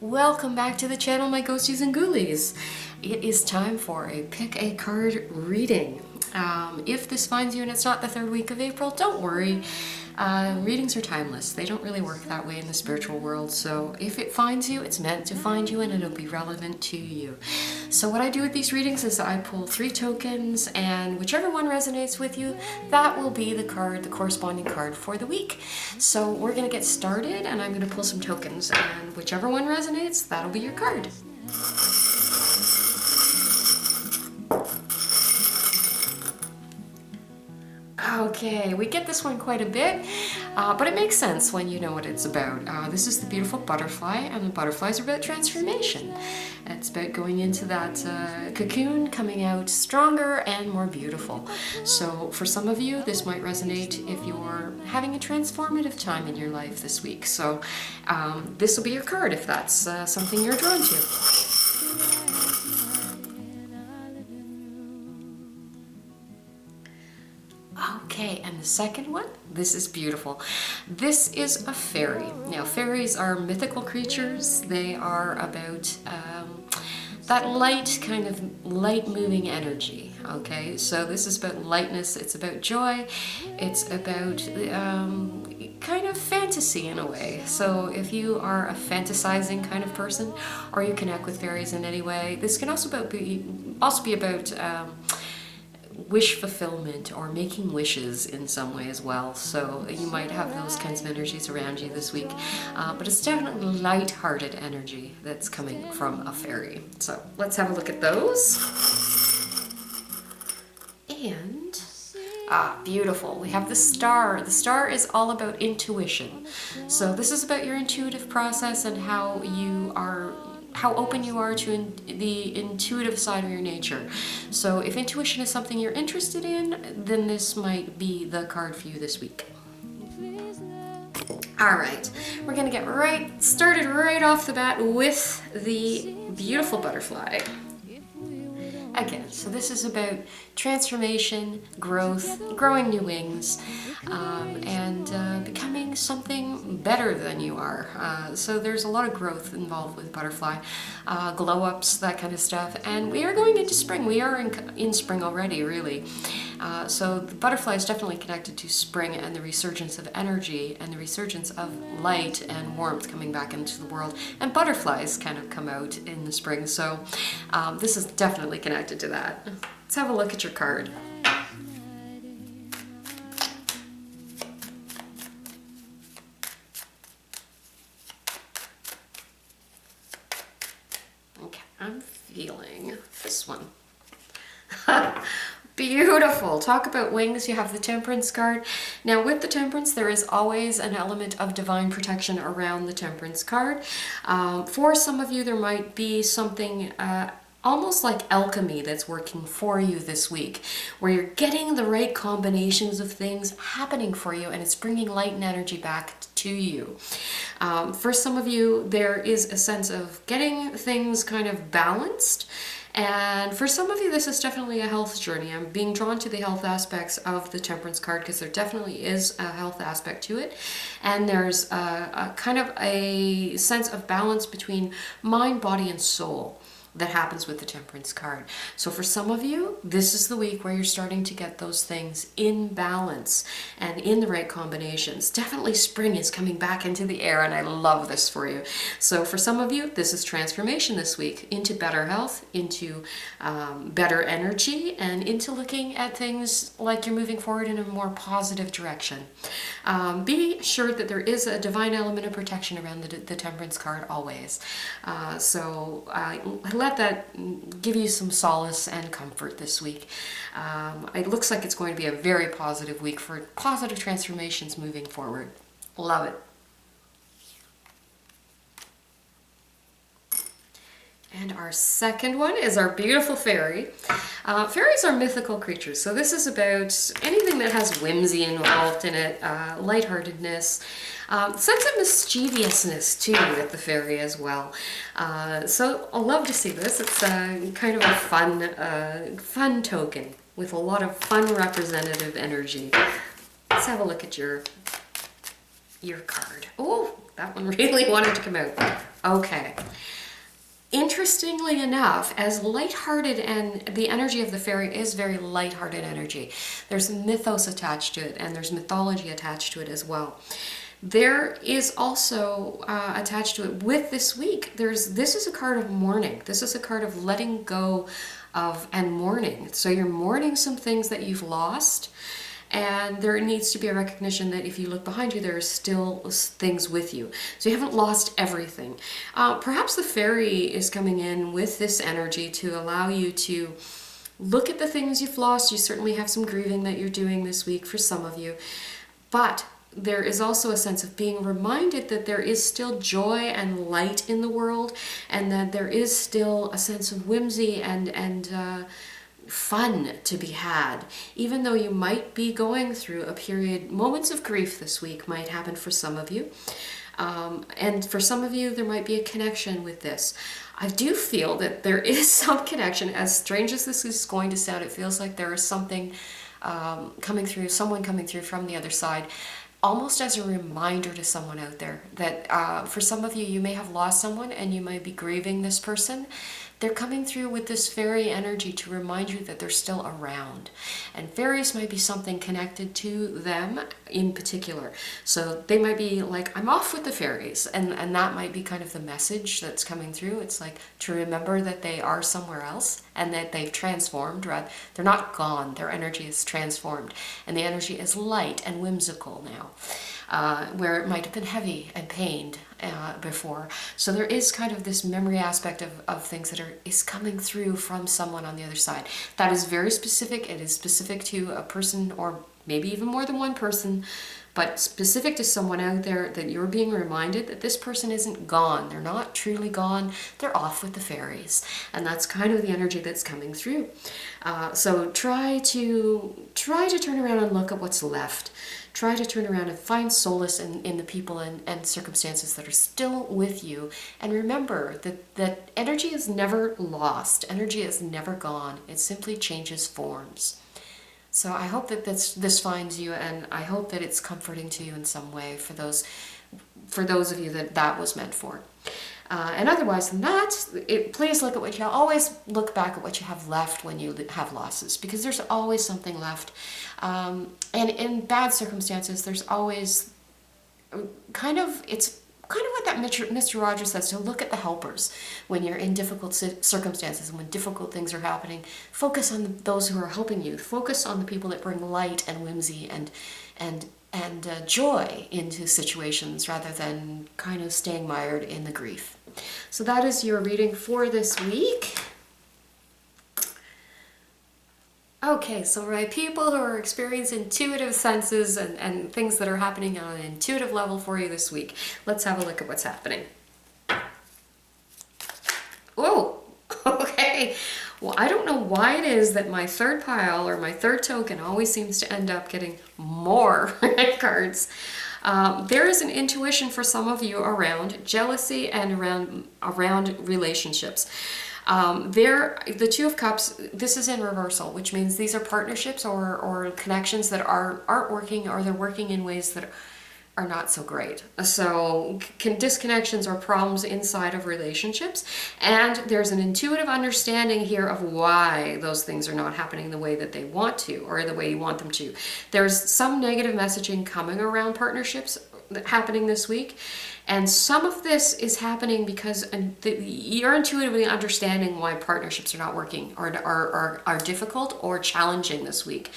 Welcome back to the channel, my ghosties and ghoulies. It is time for a pick a card reading. If this finds you and it's not the third week of April, don't worry. Readings are timeless. They don't really work that way in the spiritual world. So if it finds you, it's meant to find you and it'll be relevant to you. So what I do with these readings is I pull 3 tokens, and whichever one resonates with you, that will be the card, the corresponding card for the week. So we're going to get started, and I'm going to pull some tokens, and whichever one resonates, that'll be your card. Okay, we get this one quite a bit, but it makes sense when you know what it's about. This is the beautiful butterfly, and the butterflies are about transformation. It's about going into that cocoon, coming out stronger and more beautiful. So for some of you, this might resonate if you're having a transformative time in your life this week. So this will be your card if that's something you're drawn to. Okay, and the second one, this is beautiful. This is a fairy. Now, fairies are mythical creatures. They are about that light, kind of light-moving energy, okay? So this is about lightness, it's about joy, it's about kind of fantasy in a way. So if you are a fantasizing kind of person, or you connect with fairies in any way, this can also be about wish fulfillment or making wishes in some way as well. So you might have those kinds of energies around you this week, but it's definitely light-hearted energy that's coming from a fairy. So let's have a look at those. And beautiful. We have the star. The star is all about intuition. So this is about your intuitive process and how open you are to the intuitive side of your nature. So if intuition is something you're interested in, then this might be the card for you this week. All right, we're gonna get started right off the bat with the beautiful butterfly. Again, so this is about transformation, growth, growing new wings, and becoming something better than you are. So there's a lot of growth involved with butterfly, glow-ups, that kind of stuff. And we are going into spring. We are in spring already, really. So the butterfly is definitely connected to spring and the resurgence of energy and the resurgence of light and warmth coming back into the world. And butterflies kind of come out in the spring. So this is definitely connected to that. Let's have a look at your card. Okay, I'm feeling this one. Beautiful. Talk about wings. You have the Temperance card. Now with the Temperance, there is always an element of divine protection around the Temperance card. For some of you, there might be something almost like alchemy that's working for you this week, where you're getting the right combinations of things happening for you, and it's bringing light and energy back to you. For some of you, there is a sense of getting things kind of balanced. And for some of you, this is definitely a health journey. I'm being drawn to the health aspects of the Temperance card because there definitely is a health aspect to it. And there's a kind of a sense of balance between mind, body, and soul that happens with the Temperance card. So for some of you, this is the week where you're starting to get those things in balance and in the right combinations. Definitely spring is coming back into the air, and I love this for you. So for some of you, this is transformation this week into better health, into better energy, and into looking at things like you're moving forward in a more positive direction. Be sure that there is a divine element of protection around the Temperance card always. So let that give you some solace and comfort this week. It looks like it's going to be a very positive week for positive transformations moving forward. Love it. And our second one is our beautiful fairy. Fairies are mythical creatures, so this is about anything that has whimsy involved in it, lightheartedness, sense of mischievousness too with the fairy as well. So I love to see this. It's kind of a fun token with a lot of fun representative energy. Let's have a look at your your card. Oh, that one really wanted to come out. Okay. Interestingly enough, as lighthearted, and the energy of the fairy is very lighthearted energy, there's mythos attached to it, and there's mythology attached to it as well. There is also attached to it with this week, this is a card of mourning. This is a card of letting go of and mourning. So you're mourning some things that you've lost, and there needs to be a recognition that if you look behind you, there are still things with you. So you haven't lost everything. Perhaps the fairy is coming in with this energy to allow you to look at the things you've lost. You certainly have some grieving that you're doing this week for some of you, but there is also a sense of being reminded that there is still joy and light in the world, and that there is still a sense of whimsy and fun to be had. Even though you might be going through a period, moments of grief this week might happen for some of you. And for some of you, there might be a connection with this. I do feel that there is some connection. As strange as this is going to sound, it feels like there is something coming through, someone coming through from the other side, almost as a reminder to someone out there that for some of you, you may have lost someone and you might be grieving this person. They're coming through with this fairy energy to remind you that they're still around. And fairies might be something connected to them in particular. So they might be like, I'm off with the fairies. And that might be kind of the message that's coming through. It's like to remember that they are somewhere else and that they've transformed. Rather, they're not gone. Their energy is transformed. And the energy is light and whimsical now. Where it might have been heavy and pained before. So there is kind of this memory aspect of things that is coming through from someone on the other side. That is very specific. It is specific to a person, or maybe even more than one person, but specific to someone out there, that you're being reminded that this person isn't gone. They're not truly gone. They're off with the fairies. And that's kind of the energy that's coming through. So try to turn around and look at what's left. Try to turn around and find solace in the people and circumstances that are still with you. And remember that energy is never lost. Energy is never gone. It simply changes forms. So I hope that this finds you, and I hope that it's comforting to you in some way for those of you that was meant for. And otherwise than that, please look at what you always look back at what you have left when you have losses, because there's always something left. And in bad circumstances, there's always it's kind of what that Mr. Rogers says, to look at the helpers when you're in difficult circumstances and when difficult things are happening. Focus on those who are helping you. Focus on the people that bring light and whimsy and joy into situations, rather than kind of staying mired in the grief. So that is your reading for this week. Okay, so my people who are experiencing intuitive senses and things that are happening on an intuitive level for you this week, let's have a look at what's happening. Oh, okay. Well, I don't know why it is that my third pile, or my third token, always seems to end up getting more cards. There is an intuition for some of you around jealousy and around relationships. The Two of Cups, this is in reversal, which means these are partnerships or connections that aren't working, or they're working in ways that are not so great. So disconnections or problems inside of relationships, and there's an intuitive understanding here of why those things are not happening the way that they want to, or the way you want them to. There's some negative messaging coming around partnerships happening this week, and some of this is happening because you're intuitively understanding why partnerships are not working, or are difficult or challenging this week.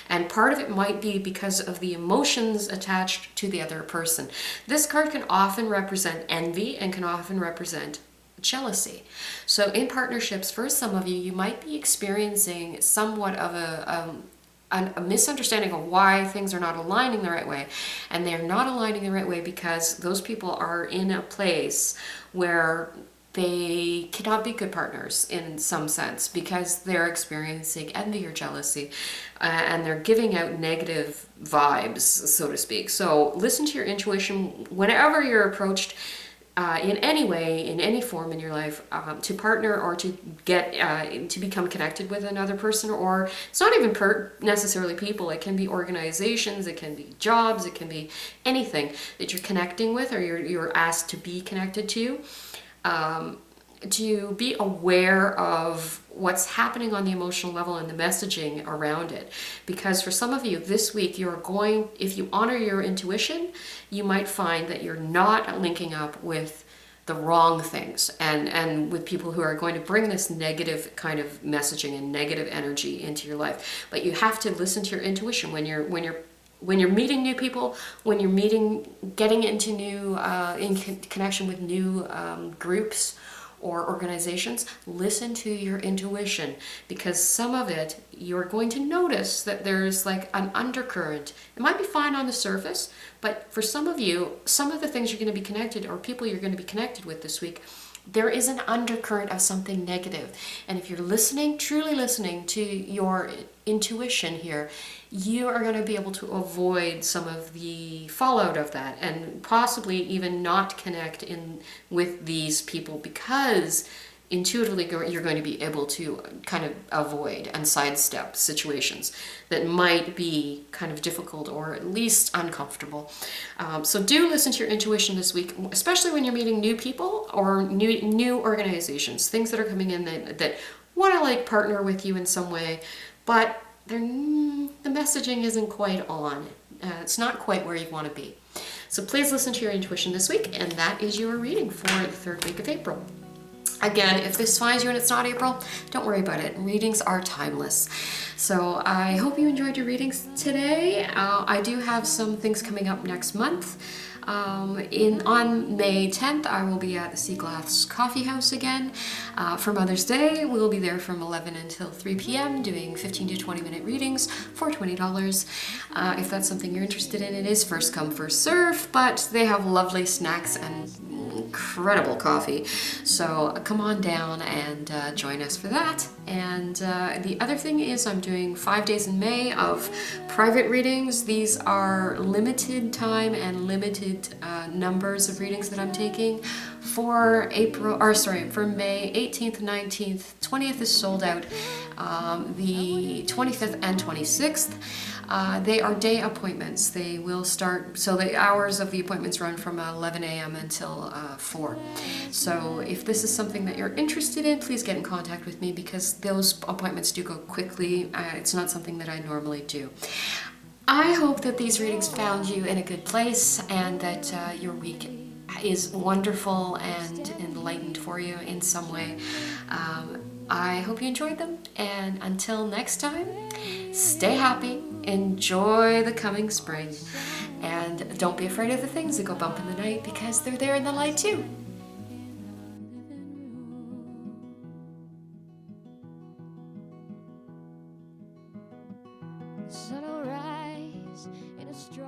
And part of it might be because of the emotions attached to the other person. This card can often represent envy and can often represent jealousy. So in partnerships, for some of you, you might be experiencing somewhat of a misunderstanding of why things are not aligning the right way. And they're not aligning the right way because those people are in a place where they cannot be good partners in some sense, because they're experiencing envy or jealousy, and they're giving out negative vibes, so to speak. So listen to your intuition whenever you're approached. in any way, in any form in your life, to partner or to get to become connected with another person, or it's not even necessarily people. It can be organizations, it can be jobs, it can be anything that you're connecting with or you're asked to be connected to be aware of what's happening on the emotional level and the messaging around it. Because for some of you this week, if you honor your intuition, you might find that you're not linking up with the wrong things and with people who are going to bring this negative kind of messaging and negative energy into your life. But you have to listen to your intuition when you're meeting new people, when you're getting into new, in connection with new groups or organizations. Listen to your intuition, because some of it you're going to notice that there's like an undercurrent. It might be fine on the surface, but for some of you, some of the things you're going to be connected, or people you're going to be connected with this week, there is an undercurrent of something negative. And if you're listening, truly listening to your intuition here, you are going to be able to avoid some of the fallout of that, and possibly even not connect in with these people, because intuitively you're going to be able to kind of avoid and sidestep situations that might be kind of difficult or at least uncomfortable. So do listen to your intuition this week, especially when you're meeting new people or new organizations, things that are coming in that want to like partner with you in some way, but the messaging isn't quite on. It's not quite where you want to be. So please listen to your intuition this week, and that is your reading for the third week of April. Again, if this finds you and it's not April, don't worry about it. Readings are timeless. So I hope you enjoyed your readings today. I do have some things coming up next month. On May 10th, I will be at the Sea Glass Coffee House again. For Mother's Day, we will be there from 11 until 3 p.m. doing 15 to 20 minute readings for $20. If that's something you're interested in, it is first come, first serve, but they have lovely snacks and incredible coffee. So come on down and join us for that. And the other thing is I'm doing 5 days in May of private readings. These are limited time and limited numbers of readings that I'm taking for May 18th, 19th, 20th is sold out. The 25th and 26th, they are day appointments. They will start, so the hours of the appointments run from 11 a.m. until 4. So if this is something that you're interested in, please get in contact with me, because those appointments do go quickly. It's not something that I normally do. I hope that these readings found you in a good place, and that your week is wonderful and enlightened for you in some way. I hope you enjoyed them, and until next time, stay happy, enjoy the coming spring, and don't be afraid of the things that go bump in the night, because they're there in the light too. The sun will rise in a strong